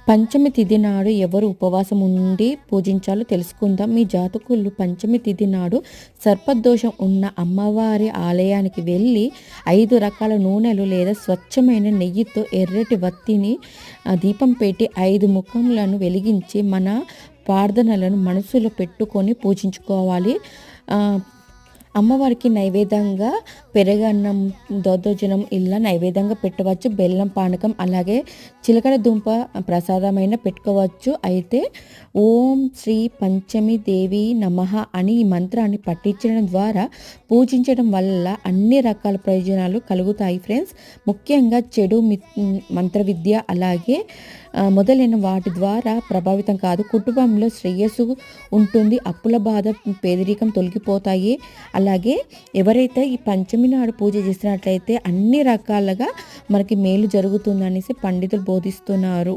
పంచమి తిథి నాడు ఎవరు ఉపవాసం ఉండి పూజించాలో తెలుసుకుందాం. మీ జాతకులు పంచమి తిథి నాడు సర్పదోషం ఉన్న అమ్మవారి ఆలయానికి వెళ్ళి 5 రకాల నూనెలు లేదా స్వచ్ఛమైన నెయ్యితో ఎర్రటి వత్తిని దీపం పెట్టి 5 ముఖములను వెలిగించి మన ప్రార్థనలను మనసులో పెట్టుకొని పూజించుకోవాలి. అమ్మవారికి నైవేద్యంగా పెరగన్నం, దద్దోజనం ఇలా నైవేద్యంగా పెట్టవచ్చు. బెల్లం పానకం అలాగే చిలకడ దుంప ప్రసాదమైన పెట్టుకోవచ్చు. అయితే ఓం శ్రీ పంచమి దేవి నమః అని ఈ మంత్రాన్ని పఠించడం ద్వారా పూజించడం వల్ల అన్ని రకాల ప్రయోజనాలు కలుగుతాయి ఫ్రెండ్స్. ముఖ్యంగా చెడు మంత్ర విద్య అలాగే మొదలైన వాటి ద్వారా ప్రభావితం కాదు. కుటుంబంలో శ్రేయస్సు ఉంటుంది. అప్పుల బాధ, పేదరికం తొలగిపోతాయి. అలాగే ఎవరైతే ఈ పంచమి నాడు పూజ చేసినట్లయితే అన్ని రకాలుగా మనకి మేలు జరుగుతుందనేసి పండితులు బోధిస్తున్నారు.